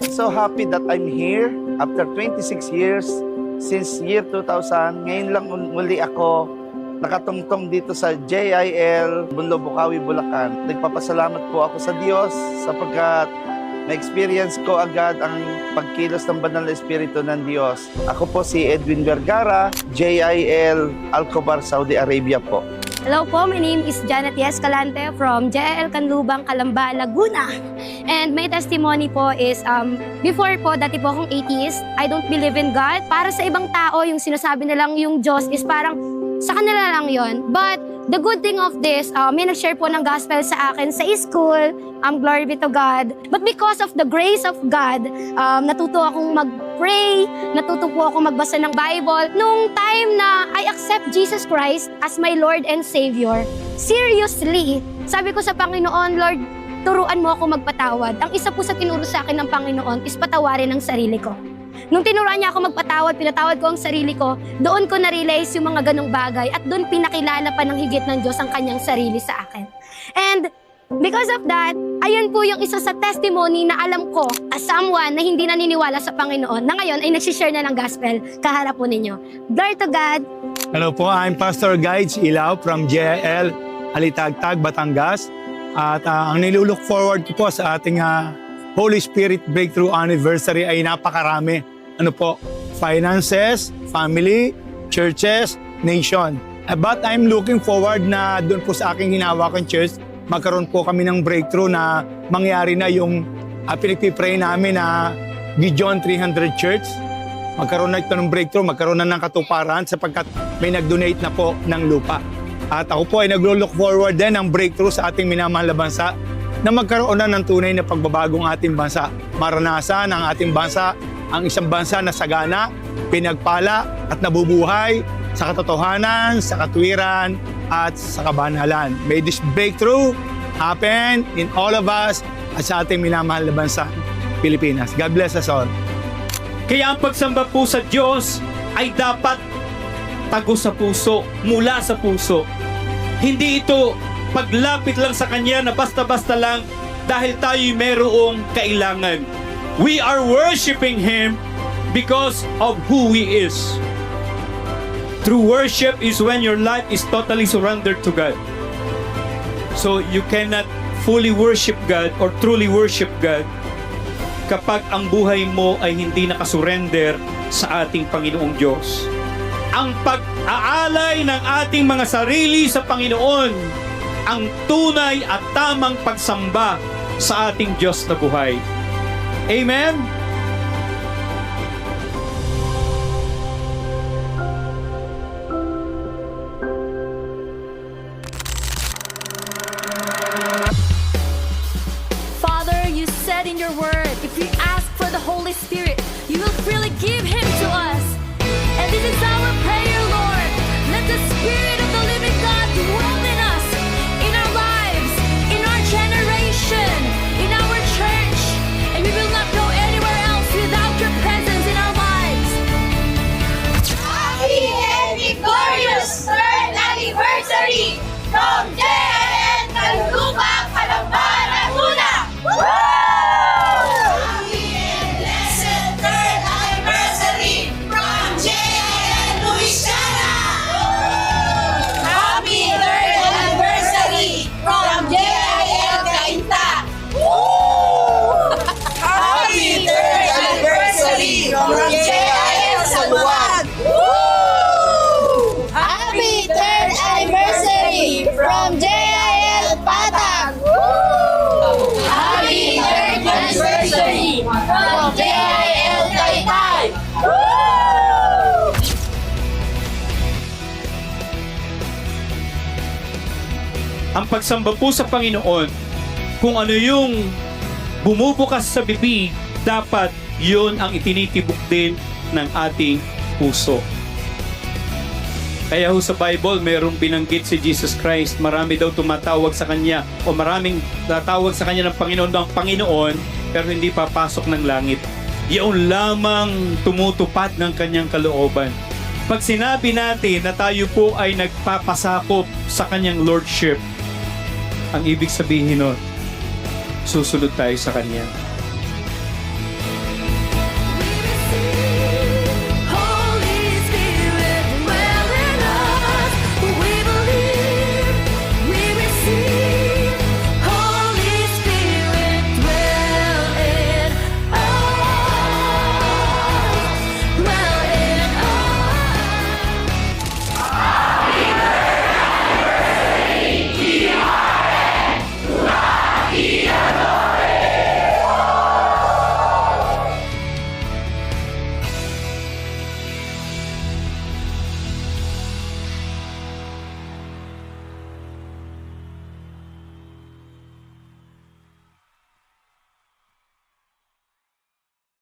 So happy that I'm here after 26 years since year 2000. Ngayon lang muli ako nakatungtong dito sa JIL Bunlo, Bukawi, Bulacan. Nagpapasalamat po ako sa Diyos sapagkat na-experience ko agad ang pagkilos ng Banal na Espiritu ng Diyos. Ako po si Edwin Vergara, JIL Alcobar, Saudi Arabia po. Hello po, my name is Janet Escalante from JIL Canlubang, Calamba, Laguna. And my testimony po is, before po, dati po akong atheist. I don't believe in God. Para sa ibang tao, yung sinasabi nilang yung Diyos is parang sa kanila lang yon. But the good thing of this, may nag-share po ng gospel sa akin sa school. Glory be to God. But because of the grace of God, natuto akong mag-pray, natuto po akong magbasa ng Bible. Nung time na I accept Jesus Christ as my Lord and Savior, seriously, sabi ko sa Panginoon, Lord, turuan mo ako magpatawad. Ang isa po sa tinuro sa akin ng Panginoon is patawarin ang sarili ko. Nung tinuruan niya ako magpatawad, pinatawad ko ang sarili ko, doon ko na-realize yung mga ganong bagay at doon pinakilala pa ng higit ng Diyos ang kanyang sarili sa akin. And because of that, ayun po yung isa sa testimony na alam ko as someone na hindi naniniwala sa Panginoon na ngayon ay nagsishare na ng gospel kaharap po ninyo. Glory to God! Hello po, I'm Pastor Guides Ilaw from JIL Alitagtag, Batangas. At ang nilulook forward ko po sa ating Holy Spirit Breakthrough Anniversary ay napakarami. Ano po? Finances, family, churches, nation. But I'm looking forward na doon po sa aking hinawakang church, magkaroon po kami ng breakthrough na mangyari na yung pinagpipray namin na Gideon 300 Church. Magkaroon na ito ng breakthrough, magkaroon na ng katuparan sapagkat may nag-donate na po ng lupa. At ako po ay naglo-look forward din ng breakthrough sa ating minamahal na bansa na magkaroon na ng tunay na pagbabagong ating bansa. Maranasan ang ating bansa, ang isang bansa na sagana, pinagpala at nabubuhay sa katotohanan, sa katwiran at sa kabanalan. May this breakthrough happen in all of us at sa ating minamahal na bansa, Pilipinas. God bless us all. Kaya ang pagsamba po sa Diyos ay dapat tago sa puso, mula sa puso. Hindi ito paglapit lang sa Kanya na basta-basta lang dahil tayo'y merong kailangan. We are worshiping Him because of who He is. True worship is when your life is totally surrendered to God. So you cannot fully worship God or truly worship God kapag ang buhay mo ay hindi nakasurrender sa ating Panginoong Diyos. Ang pag-aalay ng ating mga sarili sa Panginoon ang tunay at tamang pagsamba sa ating Diyos na buhay. Amen? Father, you said in your word, if we ask for the Holy Spirit, you will freely give Him to us. And this is our prayer, Lord. Let the Spirit of the living God dwell in us, in our lives, in our generation, in our church. And we will not go anywhere else without your presence in our lives. Happy and victorious third anniversary from JIL Canlubang, Calamba, Laguna! Happy and blessed third anniversary from JIL Louisiana! Happy third anniversary from JIL Cainta! Happy third anniversary from JIL San Juan! Happy third anniversary from JIL Patag! Happy third anniversary from JIL Taytay! Ang pagsamba po sa Panginoon, kung ano yung bumubukas sa bibig, dapat yun ang itinitibok din ng ating puso. Kaya ho sa Bible, mayroong binanggit si Jesus Christ. Marami daw tumatawag sa Kanya o maraming tatawag sa Kanya ng Panginoon, pero hindi papasok ng langit. Yun lamang tumutupad ng Kanyang kalooban. Pag sinabi natin na tayo po ay nagpapasakop sa Kanyang Lordship, ang ibig sabihin nun, susunod tayo sa Kanya.